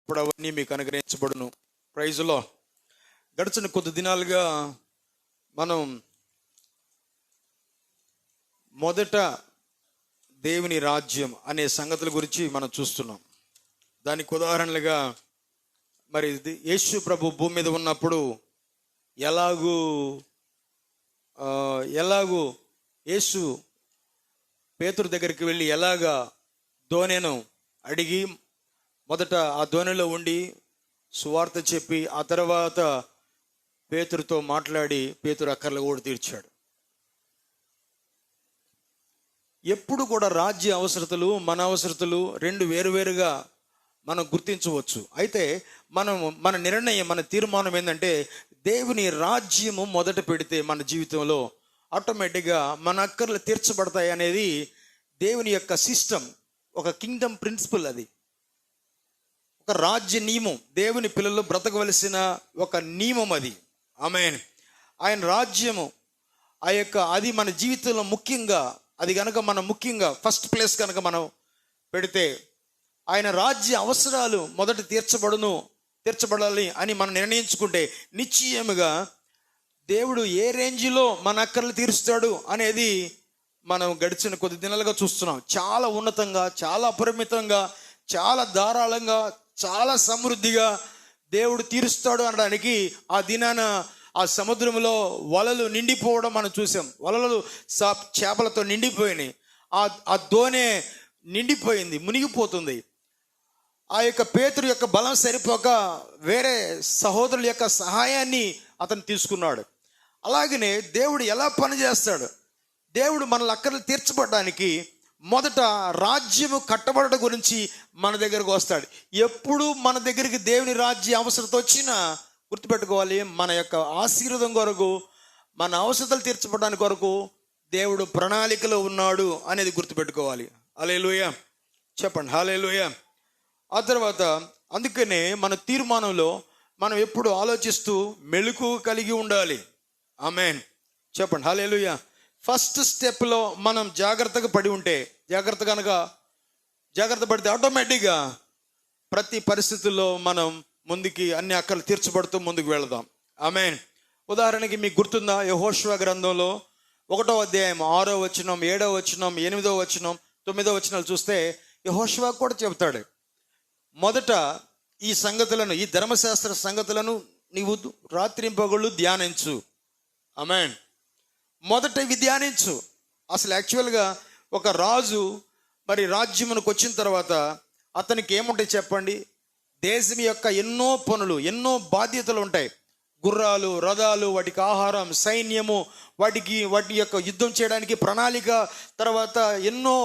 ఇప్పుడు అవన్నీ మీకు అనుగ్రహించబడును. ప్రైజులో గడిచిన కొద్ది దినాలుగా మనం మొదట దేవుని రాజ్యం అనే సంగతుల గురించి మనం చూస్తున్నాం. దానికి ఉదాహరణలుగా మరి యేసు ప్రభు భూమి మీద ఉన్నప్పుడు ఎలాగూ యేసు పేతురు దగ్గరికి వెళ్ళి ఎలాగా దోణెను అడిగి మొదట ఆ దోణిలో ఉండి సువార్త చెప్పి ఆ తర్వాత పేతురుతో మాట్లాడి పేతురు అక్కర్లు కూడా తీర్చాడు. ఎప్పుడు కూడా రాజ్య అవసరతలు మన అవసరతలు రెండు వేరువేరుగా మనం గుర్తించవచ్చు. అయితే మన నిర్ణయం, మన తీర్మానం ఏంటంటే దేవుని రాజ్యము మొదట పెడితే మన జీవితంలో ఆటోమేటిక్గా మన అక్కర్లు తీర్చబడతాయి అనేది దేవుని యొక్క సిస్టమ్, ఒక కింగ్డమ్ ప్రిన్సిపల్. అది ఒక రాజ్య నియమం, దేవుని పిల్లలు బ్రతకవలసిన ఒక నియమం అది. ఆమేన్. ఆయన రాజ్యము అది మన జీవితంలో ముఖ్యంగా, అది కనుక మనం ముఖ్యంగా ఫస్ట్ ప్లేస్ కనుక మనం పెడితే ఆయన రాజ్య అవసరాలు మొదట తీర్చబడాలి అని మనం నిర్ణయించుకుంటే నిశ్చయముగా దేవుడు ఏ రేంజ్లో మన అక్కర్లు తీరుస్తాడు అనేది మనం గడిచిన కొద్ది దినాలుగా చూస్తున్నాం. చాలా ఉన్నతంగా, చాలా అపరిమితంగా, చాలా ధారాళంగా, చాలా సమృద్ధిగా దేవుడు తీరుస్తాడు అనడానికి ఆ దినాన ఆ సముద్రంలో వలలు నిండిపోవడం మనం చూసాం. వలలు చేపలతో నిండిపోయినాయి. ఆ దోణె నిండిపోయింది, మునిగిపోతుంది. ఆ యొక్క పేతురు యొక్క బలం సరిపోక వేరే సహోదరుల యొక్క సహాయాన్ని అతను తీసుకున్నాడు. అలాగనే దేవుడు ఎలా పనిచేస్తాడు? దేవుడు మన అక్కర్లు తీర్చబడడానికి మొదట రాజ్యము కట్టబడడం గురించి మన దగ్గరకు వస్తాడు. ఎప్పుడు మన దగ్గరికి దేవుని రాజ్య అవసరత వచ్చినా గుర్తుపెట్టుకోవాలి, మన యొక్క ఆశీర్వాదం కొరకు, మన అవసరతలు తీర్చబడడానికి కొరకు దేవుడు ప్రణాళికలో ఉన్నాడు అనేది గుర్తుపెట్టుకోవాలి. హల్లెలూయా చెప్పండి. హల్లెలూయా. ఆ తర్వాత అందుకనే మన తీర్మానంలో మనం ఎప్పుడు ఆలోచిస్తూ మెళుకు కలిగి ఉండాలి. ఆమేన్ చెప్పండి. హల్లెలూయా. ఫస్ట్ స్టెప్లో మనం జాగ్రత్తగా పడి ఉంటే, జాగ్రత్త పడితే ఆటోమేటిక్గా ప్రతి పరిస్థితుల్లో మనం ముందుకి అన్ని అక్కర్లు తీర్చబడుతూ ముందుకు వెళదాం. ఆమేన్. ఉదాహరణకి మీకు గుర్తుందా, యెహోషువ గ్రంథంలో 1వ అధ్యాయం 6వ వచనం, 7వ వచనం, 8వ వచనం, 9వ వచనాలు చూస్తే యెహోషువ కూడా చెబుతాడు, మొదట ఈ సంగతులను, ఈ ధర్మశాస్త్ర సంగతులను నీవు రాత్రింపగళ్ళు ధ్యానించు. ఆమేన్. మొదట ఇవి ధ్యానించు. అసలు యాక్చువల్గా ఒక రాజు మరి రాజ్యమునకు వచ్చిన తర్వాత అతనికి ఏముంటాయి చెప్పండి? దేశం యొక్క ఎన్నో పనులు, ఎన్నో బాధ్యతలు ఉంటాయి. గుర్రాలు, రథాలు, వాటికి ఆహారం, సైన్యము, వాటి యొక్క యుద్ధం చేయడానికి ప్రణాళిక, తర్వాత ఎన్నో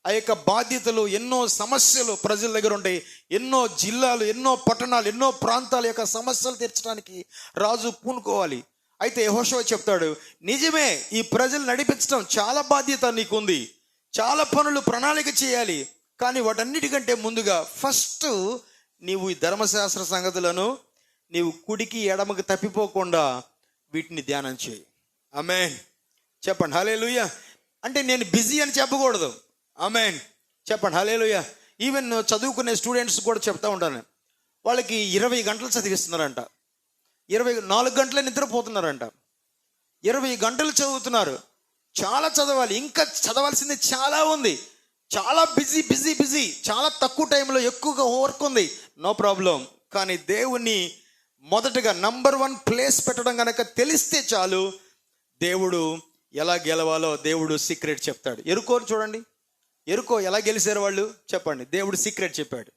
ఆ యొక్క బాధ్యతలు, ఎన్నో సమస్యలు ప్రజల దగ్గర ఉంటాయి. ఎన్నో జిల్లాలు, ఎన్నో పట్టణాలు, ఎన్నో ప్రాంతాల యొక్క సమస్యలు తీర్చడానికి రాజు పూనుకోవాలి. అయితే యెహోషువ చెప్తాడు, నిజమే, ఈ ప్రజలు నడిపించడం చాలా బాధ్యత నీకుంది, చాలా పనులు ప్రణాళిక చేయాలి. కానీ వాటన్నిటికంటే ముందుగా ఫస్ట్ నీవు ఈ ధర్మశాస్త్ర సంగతులను నీవు కుడికి ఎడమకి తప్పిపోకుండా వీటిని ధ్యానం చేయి. ఆమేన్ చెప్పండి. హల్లెలూయా. అంటే నేను బిజీ అని చెప్పకూడదు. ఆమేన్ చెప్పండి. హల్లెలూయా. ఈవెన్ చదువుకునే స్టూడెంట్స్ కూడా చెప్తా ఉంటాను, వాళ్ళకి 20 గంటలు చదివిస్తున్నారంట, 24 గంటలే నిద్రపోతున్నారంట, 20 గంటలు చదువుతున్నారు. చాలా చదవాలి, ఇంకా చదవాల్సింది చాలా ఉంది, చాలా బిజీ, చాలా తక్కువ టైంలో ఎక్కువగా వర్క్ ఉంది. No problem. కానీ దేవుణ్ణి మొదటగా నంబర్ 1 ప్లేస్ పెట్టడం కనుక తెలిస్తే చాలు, దేవుడు ఎలా గెలవాలో దేవుడు సీక్రెట్ చెప్తాడు. ఎరుకోని చూడండి, ఎరుకో ఎలా గెలిచారు వాళ్ళు చెప్పండి. దేవుడు సీక్రెట్ చెప్పాడు.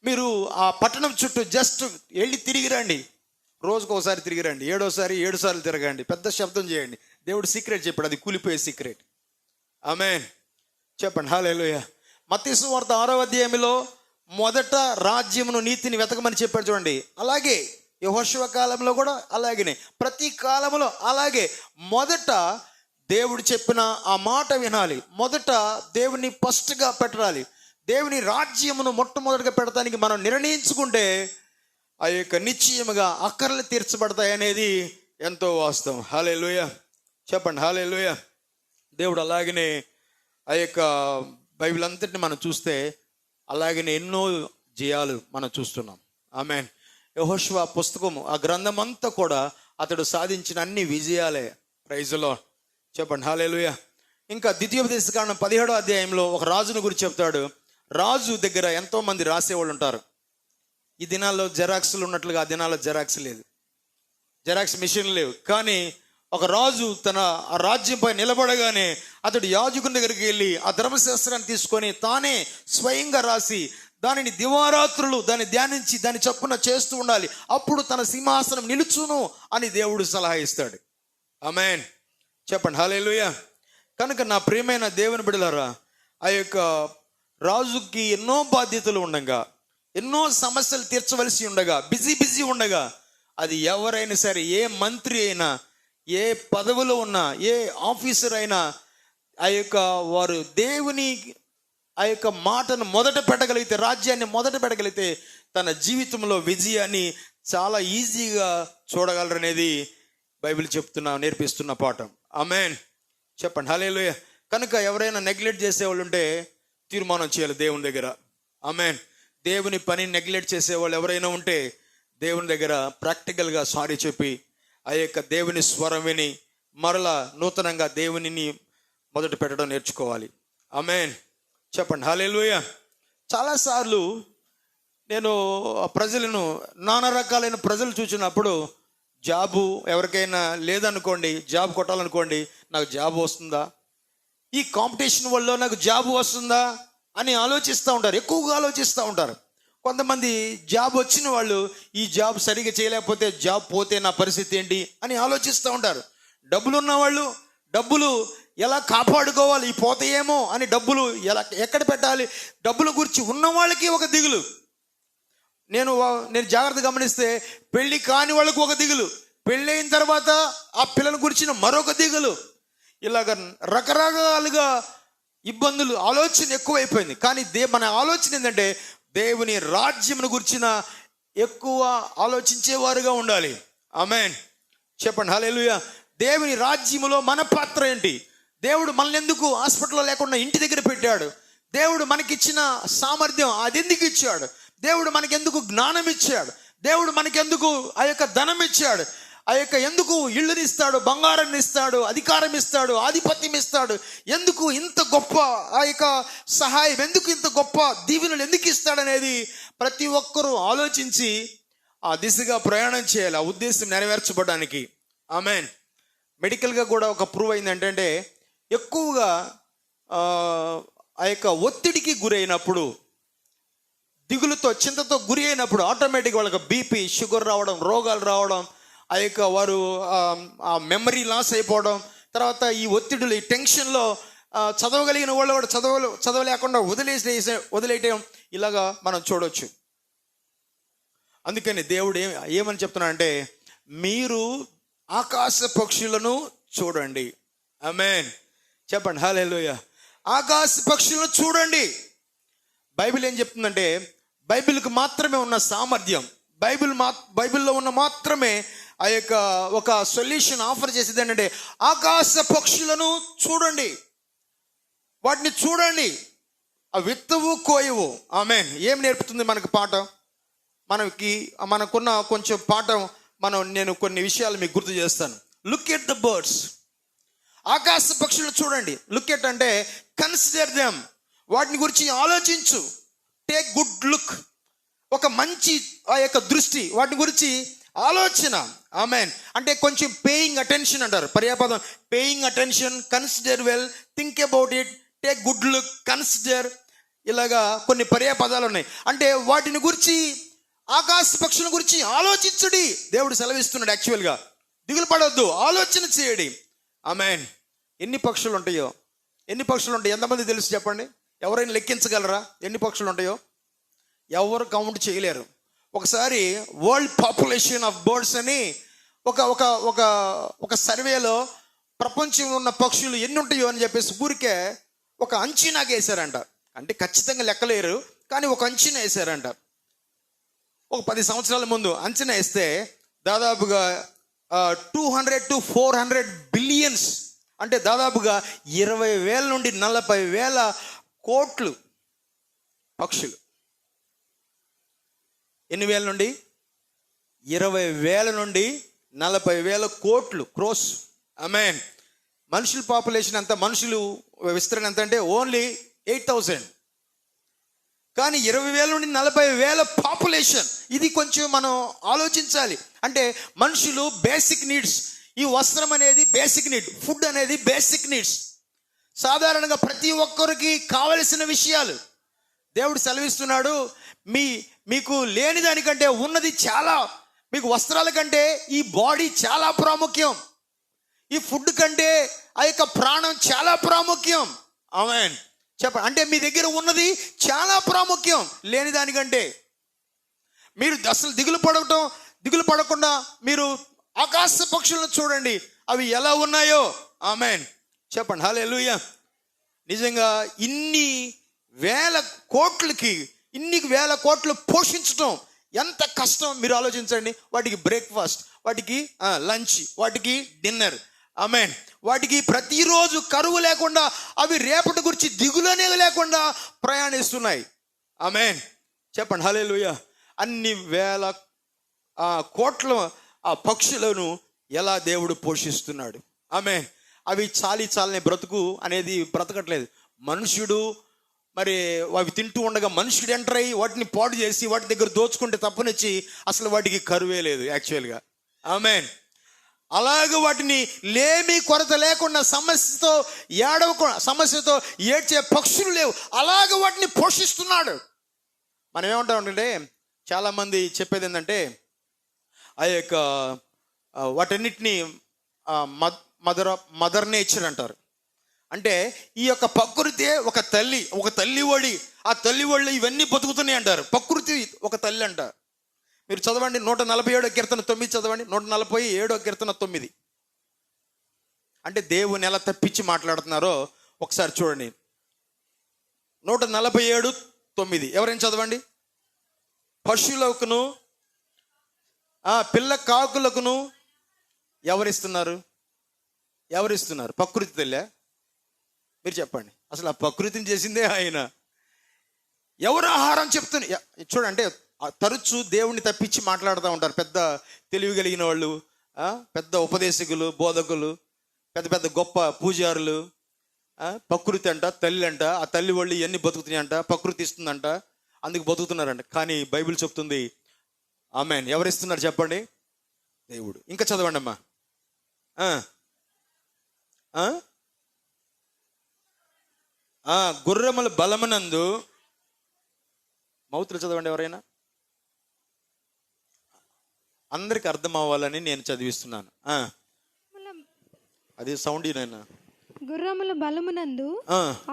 మీరు ఆ పట్టణం చుట్టూ జస్ట్ వెళ్ళి తిరిగి రండి, రోజుకోసారి తిరిగి రండి, 7 సార్లు తిరగండి, పెద్ద శబ్దం చేయండి. దేవుడు సీక్రెట్ చెప్పాడు, అది కూలిపోయే సీక్రెట్. ఆమేన్ చెప్పండి. హల్లెలూయా. మత్తయి సువార్త 6వ అధ్యాయంలో మొదట రాజ్యమును, నీతిని వెతకమని చెప్పాడు చూడండి. అలాగే యెహోషువ కాలంలో కూడా అలాగనే, ప్రతి కాలంలో అలాగే మొదట దేవుడు చెప్పిన ఆ మాట వినాలి. మొదట దేవుని ఫస్ట్గా పెట్టాలి. దేవుని రాజ్యమును మొట్టమొదటిగా పెడతానికి మనం నిర్ణయించుకుంటే ఆ యొక్క నిశ్చయముగా అక్కర్లు తీర్చబడతాయి అనేది ఎంతో వాస్తవం. హల్లెలూయా చెప్పండి. హల్లెలూయా. దేవుడు అలాగనే ఆ యొక్క బైబిల్ అంతటిని మనం చూస్తే అలాగనే ఎన్నో జయాలు మనం చూస్తున్నాం. ఆమేన్. యెహోషువ పుస్తకము, ఆ గ్రంథం అంతా కూడా అతడు సాధించిన అన్ని విజయాలే. Praise the lord. చెప్పండి హల్లెలూయా. ఇంకా ద్వితీయోపదేశకాండం 17వ అధ్యాయంలో ఒక రాజును గురించి చెప్తాడు. రాజు దగ్గర ఎంతో మంది రాసేవాళ్ళు ఉంటారు. ఈ దినాల్లో జెరాక్స్లు ఉన్నట్లుగా ఆ దినాల్లో జెరాక్స్ లేదు, జెరాక్స్ మిషన్ లేవు. కానీ ఒక రాజు తన ఆ రాజ్యంపై నిలబడగానే అతడు యాజకుని దగ్గరికి వెళ్ళి ఆ ధర్మశాస్త్రాన్ని తీసుకొని తానే స్వయంగా రాసి దానిని దివారాత్రులు దాన్ని ధ్యానించి దాని చొప్పున చేస్తూ ఉండాలి, అప్పుడు తన సింహాసనం నిలుచును అని దేవుడు సలహా ఇస్తాడు. ఆమేన్. చెప్పండి హల్లెలూయా. కనుక నా ప్రియమైన దేవుని బిడ్డలారా, ఆ యొక్క రాజుకి ఎన్నో బాధ్యతలు ఉండగా, ఎన్నో సమస్యలు తీర్చవలసి ఉండగా, బిజీ ఉండగా, అది ఎవరైనా సరే, ఏ మంత్రి అయినా, ఏ పదవిలో ఉన్నా, ఏ ఆఫీసర్ అయినా, ఆ యొక్క వారు దేవుని ఆ యొక్క మాటను మొదట పెట్టగలిగితే, రాజ్యాన్ని మొదట పెట్టగలిగితే తన జీవితంలో విజయాన్ని చాలా ఈజీగా చూడగలరనేది బైబిల్ నేర్పిస్తున్న పాఠం. ఆమేన్. చెప్పండి హల్లెలూయా. కనుక ఎవరైనా నెగ్లెక్ట్ చేసేవాళ్ళు ఉంటే తీర్మానం చేయాలి దేవుని దగ్గర. ఆమేన్. దేవుని పని నెగ్లెక్ట్ చేసేవాళ్ళు ఎవరైనా ఉంటే దేవుని దగ్గర ప్రాక్టికల్గా సారీ చెప్పి ఆ యొక్క దేవుని స్వరం విని మరలా నూతనంగా దేవునిని మొదట పెట్టడం నేర్చుకోవాలి. ఆమేన్. చెప్పండి హల్లెలూయా. చాలాసార్లు నేను ప్రజలను, నానా రకాలైన ప్రజలు చూసినప్పుడు, జాబు ఎవరికైనా లేదనుకోండి, జాబ్ కొట్టాలనుకోండి, నాకు జాబ్ వస్తుందా, ఈ కాంపిటీషన్ వల్ల నాకు జాబ్ వస్తుందా అని ఆలోచిస్తూ ఉంటారు, ఎక్కువగా ఆలోచిస్తూ ఉంటారు. కొంతమంది జాబ్ వచ్చిన వాళ్ళు ఈ జాబ్ సరిగా చేయలేకపోతే జాబ్ పోతే నా పరిస్థితి ఏంటి అని ఆలోచిస్తూ ఉంటారు. డబ్బులు ఉన్నవాళ్ళు డబ్బులు ఎలా కాపాడుకోవాలి, ఈ పోతాయేమో అని డబ్బులు ఎక్కడ పెట్టాలి, డబ్బుల గురించి ఉన్న వాళ్ళకి ఒక దిగులు. నేను జాగ్రత్త గమనిస్తే పెళ్లి కాని వాళ్ళకు ఒక దిగులు, పెళ్ళైన తర్వాత ఆ పిల్లల గురించిన మరొక దిగులు, ఇలాగ రకరకాలుగా ఇబ్బందులు, ఆలోచన ఎక్కువైపోయింది. కానీ మన ఆలోచన ఏంటంటే దేవుని రాజ్యమును గురించిన ఎక్కువ ఆలోచించేవారుగా ఉండాలి. ఆమేన్. చెప్పండి హల్లెలూయా. దేవుని రాజ్యములో మన పాత్ర ఏంటి? దేవుడు మనల్ని ఎందుకు హాస్పిటల్లో లేకుండా ఇంటి దగ్గర పెట్టాడు? దేవుడు మనకిచ్చిన సామర్థ్యం అది ఎందుకు ఇచ్చాడు? దేవుడు మనకెందుకు జ్ఞానం ఇచ్చాడు? దేవుడు మనకెందుకు ఆ యొక్క ధనం ఇచ్చాడు? ఆ యొక్క ఎందుకు ఇళ్ళని ఇస్తాడు, బంగారాన్ని ఇస్తాడు, అధికారం ఇస్తాడు, ఆధిపత్యం ఇస్తాడు? ఎందుకు ఇంత గొప్ప ఆ యొక్క సహాయం, ఎందుకు ఇంత గొప్ప దీవెనలు ఎందుకు ఇస్తాడనేది ప్రతి ఒక్కరూ ఆలోచించి ఆ దిశగా ప్రయాణం చేయాలి, ఆ ఉద్దేశం నెరవేర్చబడడానికి. ఆమేన్. మెడికల్గా కూడా ఒక ప్రూవ్ అయింది ఏంటంటే, ఎక్కువగా ఆ యొక్క ఒత్తిడికి గురైనప్పుడు, దిగులుతో చింతతో గురి అయినప్పుడు ఆటోమేటిక్గా వాళ్ళకి బీపీ, షుగర్ రావడం, రోగాలు రావడం, ఆ యొక్క వారు ఆ మెమరీ లాస్ అయిపోవడం, తర్వాత ఈ ఒత్తిడిలో, ఈ టెన్షన్లో చదవగలిగిన వాళ్ళు కూడా చదవలేకుండా వదిలేయటం, ఇలాగా మనం చూడవచ్చు. అందుకని దేవుడు ఏమని చెప్తున్నాడంటే, మీరు ఆకాశ పక్షులను చూడండి. ఆమేన్. చెప్పండి హల్లెలూయా. ఆకాశ పక్షులను చూడండి. బైబిల్ ఏం చెప్తుందంటే, బైబిల్కి మాత్రమే ఉన్న సామర్థ్యం, బైబిల్లో ఉన్న మాత్రమే ఆ యొక్క ఒక సొల్యూషన్ ఆఫర్ చేసేది ఏంటంటే, ఆకాశ పక్షులను చూడండి, వాటిని చూడండి. ఆ విత్తవు కోయవు. ఆమేన్. ఏం నేర్పుతుంది మనకు పాఠం? మనకున్న కొంచెం పాఠం నేను కొన్ని విషయాలు మీకు గుర్తు చేస్తాను. Look at the birds. ఆకాశ పక్షులను చూడండి. లుక్ ఎట్ అంటే కన్సిడర్ దెమ్, వాటిని గురించి ఆలోచించు. టేక్ గుడ్ లుక్, ఒక మంచి ఆ యొక్క దృష్టి, వాటి గురించి ఆలోచన. ఆమేన్. అంటే కొంచెం పేయింగ్ అటెన్షన్ అంటారు, పర్యాపదం. Paying attention, consider well, think about it, take good look, consider, ఇలాగా కొన్ని పర్యాపదాలు ఉన్నాయి. అంటే వాటిని గురించి, ఆకాశ పక్షుల గురించి ఆలోచించుడి దేవుడు సెలవిస్తున్నాడు. యాక్చువల్గా దిగులు పడవద్దు, ఆలోచన చేయడి. ఆమేన్. ఎన్ని పక్షులు ఉంటాయో, ఎంతమంది తెలుసు చెప్పండి? ఎవరైనా లెక్కించగలరా ఎన్ని పక్షులు ఉంటాయో? ఎవరు కౌంట్ చేయలేరు. ఒకసారి వరల్డ్ పాపులేషన్ ఆఫ్ బర్డ్స్ అని ఒక సర్వేలో ప్రపంచంలో ఉన్న పక్షులు ఎన్ని ఉంటాయో అని చెప్పేసి ఊరికే ఒక అంచనాగా వేశారంట. అంటే ఖచ్చితంగా లెక్కలేరు, కానీ ఒక అంచనా వేశారంట. ఒక 10 సంవత్సరాల ముందు అంచనా వేస్తే దాదాపుగా 200 to 400 బిలియన్స్, అంటే దాదాపుగా 20,000 నుండి 40,000 కోట్లు పక్షులు. ఎన్ని వేల నుండి 20,000 నుండి 40,000 కోట్లు, క్రోస్. ఆమేన్. మనుషుల పాపులేషన్ అంతా, మనుషులు విస్తరణ ఎంత అంటే ఓన్లీ 8,000. కానీ 20,000 నుండి 40,000 పాపులేషన్. ఇది కొంచెం మనం ఆలోచించాలి. అంటే మనుషులు బేసిక్ నీడ్స్, ఈ వస్త్రం అనేది బేసిక్ నీడ్, ఫుడ్ అనేది బేసిక్ నీడ్స్. సాధారణంగా ప్రతి ఒక్కరికి కావలసిన విషయాలు. దేవుడు సెలవిస్తున్నాడు, మీకు లేని దానికంటే ఉన్నది చాలా. మీకు వస్త్రాల కంటే ఈ బాడీ చాలా ప్రాముఖ్యం, ఈ ఫుడ్ కంటే ఆ యొక్క ప్రాణం చాలా ప్రాముఖ్యం. ఆమేన్. చెప్పండి. అంటే మీ దగ్గర ఉన్నది చాలా ప్రాముఖ్యం లేని దానికంటే. మీరు అసలు దిగులు పడకుండా మీరు ఆకాశ పక్షులను చూడండి, అవి ఎలా ఉన్నాయో. ఆమేన్. చెప్పండి. హల్లెలూయా. నిజంగా ఇన్ని వేల కోట్లు పోషించడం ఎంత కష్టం మీరు ఆలోచించండి. వాటికి బ్రేక్ఫాస్ట్, వాటికి లంచ్, వాటికి డిన్నర్. ఆమేన్. వాటికి ప్రతిరోజు కరువు లేకుండా, అవి రేపటి గురించి దిగులనే లేకుండా ప్రయాణిస్తున్నాయి. ఆమేన్. చెప్పండి. హల్లెలూయా. అన్ని వేల కోట్ల ఆ పక్షులను ఎలా దేవుడు పోషిస్తున్నాడు. ఆమేన్. అవి చాలని బ్రతుకు అనేది బ్రతకట్లేదు. మనుషుడు మరి అవి తింటూ ఉండగా మనుషుడు ఎంటర్ అయ్యి వాటిని పాడు చేసి వాటి దగ్గర దోచుకుంటే తప్పనిచ్చి అసలు వాటికి కరువే లేదు యాక్చువల్గా. ఆమేన్. అలాగే వాటిని లేమి కొరత లేకుండా, సమస్యతో ఏడ్చే పక్షులు లేవు. అలాగే వాటిని పోషిస్తున్నాడు. మనం ఏమంటామంటే, చాలామంది చెప్పేది ఏంటంటే ఆ యొక్క వాటన్నిటినీ మదర్ నేచర్ అంటారు. అంటే ఈ యొక్క ప్రకృతి ఒక తల్లి ఒడి, ఆ తల్లి ఒళ్ళు ఇవన్నీ బతుకుతున్నాయి అంటారు. ప్రకృతి ఒక తల్లి అంట. మీరు చదవండి 147వ కీర్తన 9 చదవండి. 147వ కీర్తన 9. అంటే దేవుని ఎలా తప్పించి మాట్లాడుతున్నారో ఒకసారి చూడండి. 147:9 ఎవరైనా చదవండి. పశువులకును పిల్ల కాకులకును ఎవరిస్తున్నారు? ప్రకృతి తల్లి. మీరు చెప్పండి. అసలు ఆ ప్రకృతిని చేసిందే ఆయన. ఎవరు ఆహారం చెప్తున్నారు? చూడండి, తరచూ దేవుణ్ణి తప్పించి మాట్లాడుతూ ఉంటారు పెద్ద తెలివి కలిగిన వాళ్ళు, పెద్ద ఉపదేశకులు, బోధకులు, పెద్ద గొప్ప పూజారులు. ప్రకృతి అంట, తల్లి అంట, ఆ తల్లి వాళ్ళు ఇవన్నీ బతుకుతున్నాయంట, ప్రకృతి ఇస్తుందంట, అందుకు బతుకుతున్నారంట. కానీ బైబిల్ చెప్తుంది, ఆమేన్, ఎవరిస్తున్నారు చెప్పండి? దేవుడు. ఇంకా చదవండి అమ్మా. గుర్రముల బలమునందు, మౌతులు చదవండి ఎవరైనా, అందరికి అర్థం అవ్వాలని నేను చదివిస్తున్నాను. అది సౌండ్ అయినా. గుర్రముల బలమునందు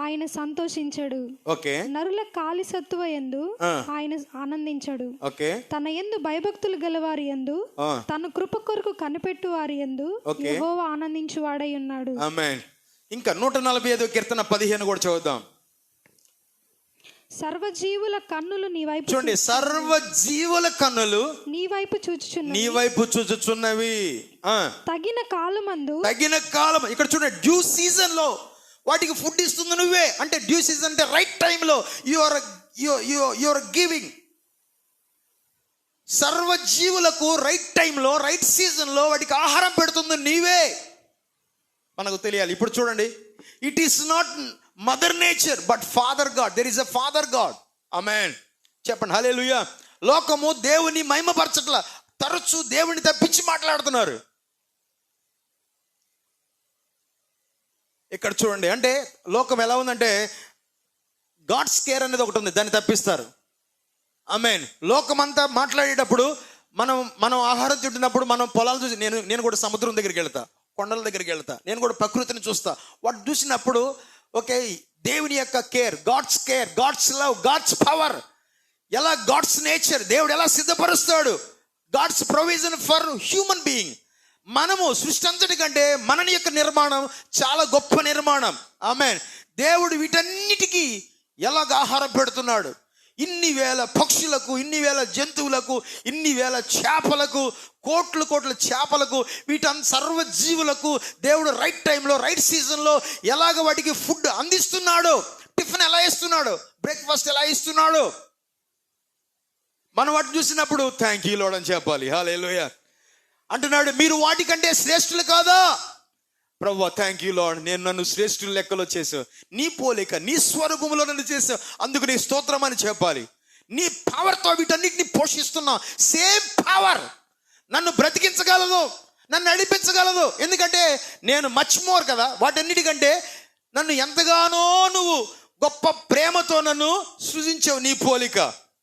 ఆయన సంతోషించడు. ఓకే. నరుల కాలి సత్తువ యందు ఆయన ఆనందించడు. ఓకే. తన యందు భయభక్తులు గలవారి యందు, తన కృప కొరకు కనిపెట్టు వారి యందు యెహోవా ఆనందించు వాడై ఉన్నాడు. ఆమేన్. ఇంకా 145వ కీర్తన 15 కూడా చదువుదాం. సర్వజీవుల కన్నులు నీ వైపు చూడండి. సర్వజీవుల కన్నులు నీ వైపు చూచుచున్నవి. తగిన కాలం. ఇక్కడ చూడండి, డ్యూ సీజన్ లో వాటికి ఫుడ్ ఇస్తుంది నువ్వే. అంటే డ్యూ సీజన్ అంటే రైట్ టైంలో యు ఆర్ గివింగ్. సర్వజీవులకు రైట్ టైంలో, రైట్ సీజన్ లో వాటికి ఆహారం పెడుతుంది నీవే. మనకు తెలియాలి. ఇప్పుడు చూడండి, it is not mother nature but father god. There is a father god. ఆమేన్. చెప్పండి. హల్లెలూయా. లోకము దేవుని మహిమపరచట్ల, తరచూ దేవుని తప్పించి మాట్లాడుతున్నారు. ఇక్కడ చూడండి, అంటే లోకం ఎలా ఉందంటే గాడ్స్ కేర్ అనేది ఒకటి ఉంది, దాన్ని తప్పిస్తారు. ఆమేన్. లోకమంతా మాట్లాడేటప్పుడు మనం ఆహారం తింటున్నప్పుడు మనం పొలాలు చూసి, నేను కూడా సముద్రం దగ్గరికి వెళ్తా, కొండల దగ్గరికి వెళ్తా, నేను కూడా ప్రకృతిని చూస్తా. వాటి చూసినప్పుడు ఓకే, దేవుని యొక్క care, God's love, God's power, ఎలా గాడ్స్ నేచర్, దేవుడు ఎలా సిద్ధపరుస్తాడు, God's provision for human being. మనము సృష్టి అంతటి కంటే మన యొక్క నిర్మాణం చాలా గొప్ప నిర్మాణం. ఆమేన్. దేవుడు వీటన్నిటికీ ఎలాగ ఆహారం పెడుతున్నాడు. ఇన్ని వేల పక్షులకు, ఇన్ని వేల జంతువులకు, ఇన్ని వేల చేపలకు, కోట్ల చేపలకు, సర్వజీవులకు దేవుడు రైట్ టైంలో, రైట్ సీజన్లో ఎలాగ వాటికి ఫుడ్ అందిస్తున్నాడు. టిఫిన్ ఎలా ఇస్తున్నాడు, బ్రేక్ఫాస్ట్ ఎలా ఇస్తున్నాడు. మనం వాటిని చూసినప్పుడు థ్యాంక్ యూ లార్డ్ అని చెప్పాలి. హల్లెలూయా. అంటున్నాడు, మీరు వాటికంటే శ్రేష్ఠులు కాదా? ప్రభువా థ్యాంక్ యూ లార్డ్, నేను నన్ను శ్రేష్ఠుల లెక్కలో చేసావు, నీ పోలిక నీ స్వరూపంలో నన్ను చేసావు, అందుకు నీ స్తోత్రం అని చెప్పాలి. నీ పవర్తో వీటన్నిటిని పోషిస్తున్నావు. సేమ్ పవర్ నన్ను బ్రతికించగలదు, నన్ను నడిపించగలదు. ఎందుకంటే నేను మచ్ మోర్ కదా వాటన్నిటికంటే. నన్ను ఎంతగానో నువ్వు గొప్ప ప్రేమతో నన్ను సృజించావు, నీ పోలిక.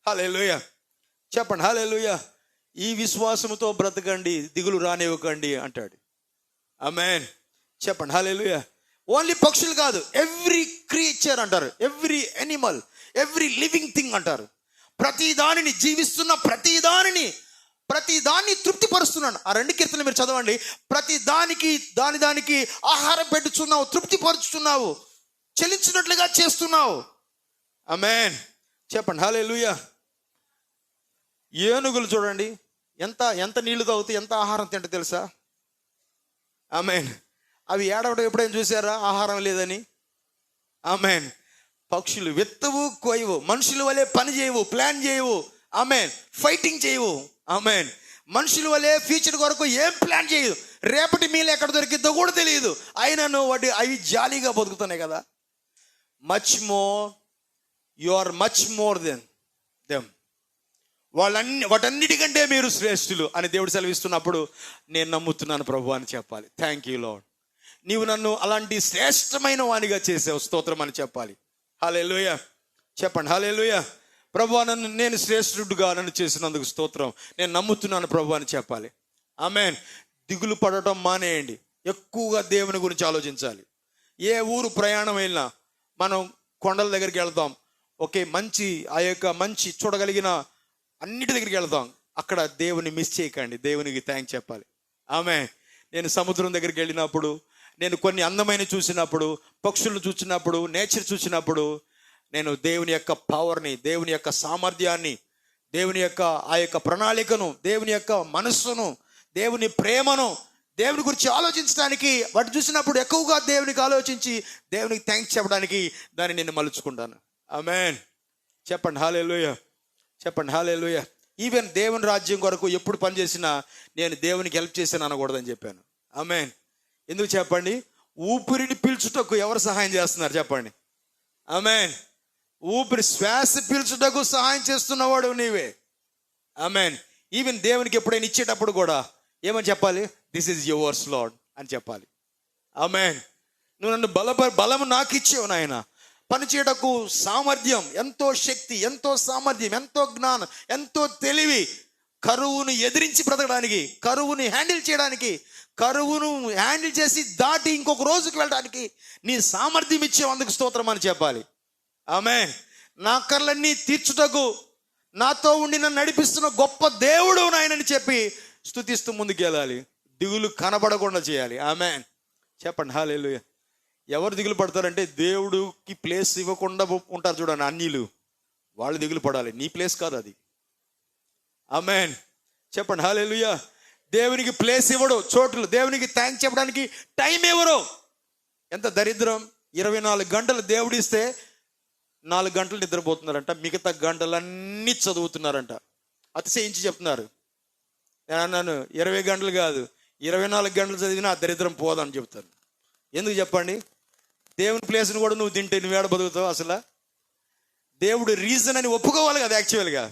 హల్లెలూయా. చెప్పండి హల్లెలూయా. ఈ విశ్వాసముతో బ్రతకండి, దిగులు రానివ్వకండి అంటాడు. ఆమేన్. చెప్పండి హల్లెలూయా. ఓన్లీ పక్షులు కాదు, ఎవ్రీ క్రియేచర్ అంటారు, every Animal, every living thing అంటారు. ప్రతి దానిని, జీవిస్తున్న ప్రతి దాన్ని తృప్తిపరుస్తున్నాను. ఆ 2 కీర్తనలు మీరు చదవండి. ప్రతి దానికి దానికి ఆహారం పెట్టుచున్నావు, తృప్తిపరుచుతున్నావు, చెల్లించినట్లుగా చేస్తున్నావు. ఆమేన్. చెప్పండి హల్లెలూయా. ఏనుగులు చూడండి, ఎంత నీళ్లు తాగుతాయి, ఎంత ఆహారం తింటే తెలుసా? ఆమేన్. అవి ఏడవడం ఎప్పుడైనా చూసారా ఆహారం లేదని? ఆమేన్. పక్షులు విత్తవు కోయవు, మనుషుల వలె పని చేయవు, ప్లాన్ చేయవు. ఆమేన్. ఫైటింగ్ చేయవు. ఆమేన్. మనుషుల వలె ఫ్యూచర్ కొరకు ఏం ప్లాన్ చేయదు, రేపటి మీలు ఎక్కడ దొరికిద్దో కూడా తెలియదు. అయినను అవి జాలీగా బతుకుతున్నాయి కదా. Much more, you are much more than them. వాటన్నిటికంటే మీరు శ్రేష్ఠులు అని దేవుడు సెలవిస్తున్నప్పుడు నేను నమ్ముతున్నాను ప్రభు అని చెప్పాలి. థ్యాంక్ యూ లార్డ్, నీవు నన్ను అలాంటి శ్రేష్టమైన వానిగా చేసావు, స్తోత్రం అని చెప్పాలి. హల్లెలూయా. చెప్పండి హల్లెలూయా. ప్రభు నేను శ్రేష్ఠుడుగా నన్ను చేసినందుకు స్తోత్రం, నేను నమ్ముతున్నాను ప్రభు అని చెప్పాలి. ఆమేన్. దిగులు పడటం మానేయండి, ఎక్కువగా దేవుని గురించి ఆలోచించాలి. ఏ ఊరు ప్రయాణం వెళ్ళినా మనం కొండల దగ్గరికి వెళ్తాం, ఓకే, మంచి చూడగలిగిన అన్నిటి దగ్గరికి వెళ్తాం. అక్కడ దేవుని మిస్ చేయకండి, దేవునికి థ్యాంక్స్ చెప్పాలి. ఆమేన్. నేను సముద్రం దగ్గరికి వెళ్ళినప్పుడు, నేను కొన్ని అందమైన చూసినప్పుడు, పక్షులను చూసినప్పుడు, నేచర్ చూసినప్పుడు, నేను దేవుని యొక్క పవర్ని, దేవుని యొక్క సామర్థ్యాన్ని, దేవుని యొక్క ఆ యొక్క ప్రణాళికను, దేవుని యొక్క మనస్సును, దేవుని ప్రేమను, దేవుని గురించి ఆలోచించడానికి వాటి చూసినప్పుడు ఎక్కువగా దేవునికి ఆలోచించి దేవునికి థ్యాంక్స్ చెప్పడానికి దాన్ని నేను మలుచుకుంటాను. ఆమేన్. చెప్పండి హల్లెలూయా. చెప్పండి హల్లెలూయా. ఈవెన్ దేవుని రాజ్యం కొరకు ఎప్పుడు పనిచేసినా నేను దేవునికి హెల్ప్ చేశాను అనకూడదని చెప్పాను. ఆమేన్. ఎందుకు చెప్పండి? ఊపిరిని పీల్చుటకు ఎవరు సహాయం చేస్తున్నారు చెప్పండి? ఆమేన్. శ్వాస పీల్చుటకు సహాయం చేస్తున్నవాడు నీవే. ఆమేన్. ఈవెన్ దేవునికి ఎప్పుడైనా ఇచ్చేటప్పుడు కూడా ఏమని చెప్పాలి? దిస్ ఈజ్ యువర్స్ లార్డ్ అని చెప్పాలి. ఆమేన్. నువ్వు నన్ను బలము నాకు ఇచ్చావు నాయన. పనిచేయటకు సామర్థ్యం, ఎంతో శక్తి, ఎంతో సామర్థ్యం, ఎంతో జ్ఞానం, ఎంతో తెలివి, కరువును ఎదిరించి బ్రతకడానికి, కరువుని హ్యాండిల్ చేయడానికి, కరువును హ్యాండిల్ చేసి దాటి ఇంకొక రోజుకి వెళ్ళడానికి నీ సామర్థ్యం ఇచ్చావు, అందుకు స్తోత్రం అని చెప్పాలి. ఆమేన్. నా కర్లన్నీ తీర్చుటకు నాతో ఉండి నన్ను నడిపిస్తున్న గొప్ప దేవుడు నాయనని చెప్పి స్తుతిస్తూ ముందుకు వెళ్ళాలి. దిగులు కనబడకుండా చేయాలి. ఆమేన్. చెప్పండి హల్లెలూయా. ఎవరు దిగులు పడతారంటే దేవుడికి ప్లేస్ ఇవ్వకుండా ఉంటారు చూడండి అన్యులు, వాళ్ళు దిగులు పడాలి. నీ ప్లేస్ కాదు అది. ఆమేన్. చెప్పండి హల్లెలూయా. దేవునికి ప్లేస్ ఇవ్వడు, చోట్లు, దేవునికి థ్యాంక్స్ చెప్పడానికి టైం ఇవ్వరు. ఎంత దరిద్రం. 24 గంటలు దేవుడిస్తే 4 గంటలు నిద్రపోతున్నారంట, మిగతా గంటలన్నీ చదువుతున్నారంట. అతిశయించి చెప్తున్నారు. నేను అన్నాను 20 గంటలు కాదు, 24 గంటలు చదివినా ఆ దరిద్రం పోదని చెప్తారు. ఎందుకు చెప్పండి? దేవుని ప్లేస్ని కూడా నువ్వు తింటే నువ్వేడ బతుకుతావు అసలు? దేవుడు రీజన్ అని ఒప్పుకోవాలి కదా. యాక్చువల్గా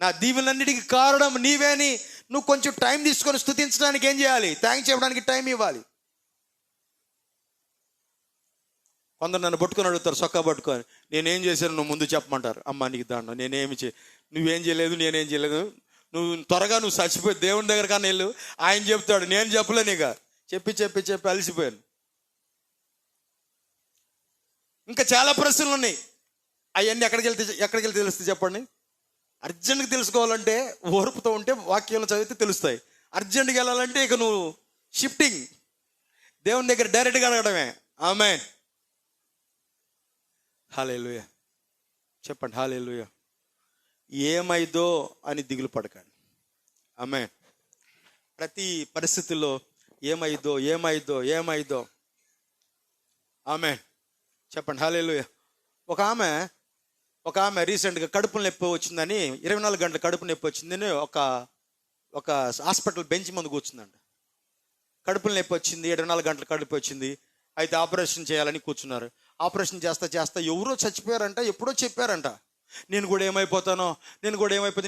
నా దీవులన్నిటికీ కారణం నీవే అని నువ్వు కొంచెం టైం తీసుకొని స్తుతించడానికి ఏం చేయాలి? థ్యాంక్స్ చెప్పడానికి టైం ఇవ్వాలి. కొందరు నన్ను పట్టుకొని అడుగుతారు, సొక్కా పట్టుకొని, నేనేం చేశాను నువ్వు ముందు చెప్పమంటారు. అమ్మ నీకు దాంట్లో నువ్వేం చేయలేదు, నేనేం చేయలేదు, నువ్వు త్వరగా చచ్చిపోయి దేవుని దగ్గర కన్నా వెళ్ళు. ఆయన చెప్తాడు, నేను చెప్పలేను. ఇక చెప్పి అలసిపోయాను. ఇంకా చాలా ప్రశ్నలు ఉన్నాయి. అవన్నీ ఎక్కడికి వెళ్తే తెలుస్తాయి చెప్పండి? అర్జెంట్గా తెలుసుకోవాలంటే ఓర్పుతో ఉంటే వాక్యాలు చదివితే తెలుస్తాయి. అర్జెంట్గా వెళ్ళాలంటే ఇక నువ్వు షిఫ్టింగ్ దేవుని దగ్గర డైరెక్ట్గా అడగడమే. ఆమేన్. హల్లెలూయా. చెప్పండి హల్లెలూయా. ఏమైందో అని దిగులు పడకండి. ఆమేన్. ప్రతి పరిస్థితుల్లో ఏమైందో. ఆమేన్. చెప్పండి హల్లెలూయా. ఒక ఆమె ఒక ఆమె రీసెంట్గా కడుపు నొప్పి వచ్చిందని 24 గంటల కడుపు నొప్పి వచ్చిందని ఒక హాస్పిటల్ బెంచ్ ముందు కూర్చుందంట. కడుపులు నొప్పి వచ్చింది, 24 గంటల కడుపు వచ్చింది. అయితే ఆపరేషన్ చేయాలని కూర్చున్నారు. ఆపరేషన్ చేస్తా ఎవరో చచ్చిపోయారంట, ఎప్పుడో చెప్పారంట, నేను కూడా ఏమైపోతాను.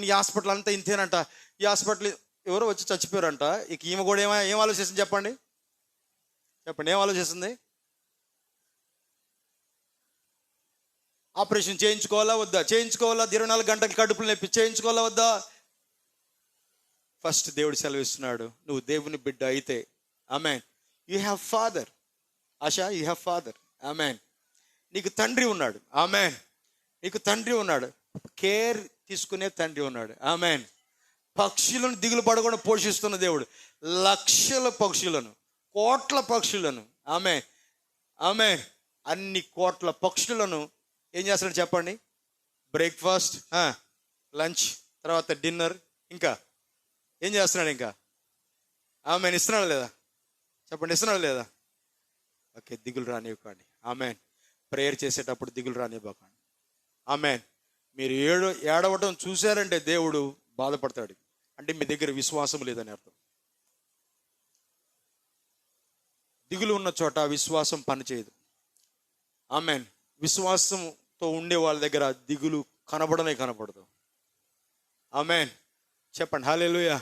ఈ హాస్పిటల్ అంతా ఇంతేనంట. ఈ హాస్పిటల్ ఎవరో వచ్చి చచ్చిపోయారంట. ఇక ఈమె కూడా ఏం ఆలోచిస్తుంది చెప్పండి, ఏం ఆలోచిస్తుంది? ఆపరేషన్ చేయించుకోవాలా వద్దా? 24 గంటల కడుపులు నొప్పి చేయించుకోవాలా వద్దా? ఫస్ట్ దేవుడు సెలవిస్తున్నాడు, నువ్వు దేవుని బిడ్డ అయితే ఆమేన్, యూ హ్యావ్ ఫాదర్. ఆశా, యూ హ్యావ్ ఫాదర్. ఆమేన్. నీకు తండ్రి ఉన్నాడు. ఆమేన్. నీకు తండ్రి ఉన్నాడు, కేర్ తీసుకునే తండ్రి ఉన్నాడు. ఆమేన్. పక్షులను దిగులు పడకుండా పోషిస్తున్న దేవుడు, లక్షల పక్షులను, కోట్ల పక్షులను, ఆమేన్, ఆమేన్, అన్ని కోట్ల పక్షులను ఏం చేస్తాడు చెప్పండి? బ్రేక్ఫాస్ట్, లంచ్, తర్వాత డిన్నర్, ఇంకా ఏం చేస్తున్నాడు? ఇంకా ఆమేన్. ఇస్తున్నాడు లేదా? చెప్పండి, ఇస్తున్నాడు లేదా? ఓకే, దిగులు రానివ్వకండి. ఆమేన్. ప్రేయర్ చేసేటప్పుడు దిగులు రానివ్వకండి. ఆమేన్. మీరు ఏడవటం చూశారంటే దేవుడు బాధపడతాడు. అంటే మీ దగ్గర విశ్వాసం లేదని అర్థం. దిగులు ఉన్న చోట విశ్వాసం పనిచేయదు. ఆమేన్. విశ్వాసంతో ఉండే వాళ్ళ దగ్గర దిగులు కనబడదు. ఆమేన్. చెప్పండి హల్లెలూయా.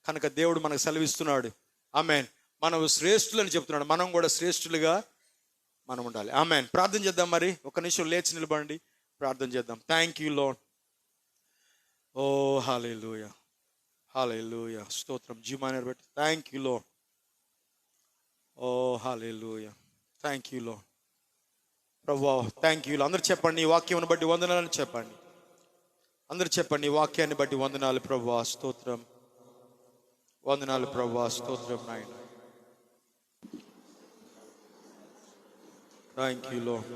కనుక దేవుడు మనకు సెలవిస్తున్నాడు. ఆమేన్. మనం శ్రేష్ఠులని చెప్తున్నాడు. మనం కూడా శ్రేష్ఠులుగా మనం ఉండాలి. ఆమేన్. ప్రార్థన చేద్దాం. మరి ఒక నిమిషం లేచి నిలబడండి, ప్రార్థన చేద్దాం. Thank you Lord. ఓ హల్లెలూయా, హల్లెలూయా, స్తోత్రం. జీవమాన బట్టి థ్యాంక్ యూ లార్డ్. ఓ హల్లెలూయా, థ్యాంక్ యూ లార్డ్. ప్రభువా థ్యాంక్ యూ. అందరూ చెప్పండి, ఈ వాక్యం బట్టి వందనాలు చెప్పండి. అందరూ చెప్పండి, ఈ వాక్యాన్ని బట్టి వందనాలు ప్రభువా, స్తోత్రం. వందనాలు ప్రభువా, స్తోత్రం నాయన. Thank you lord.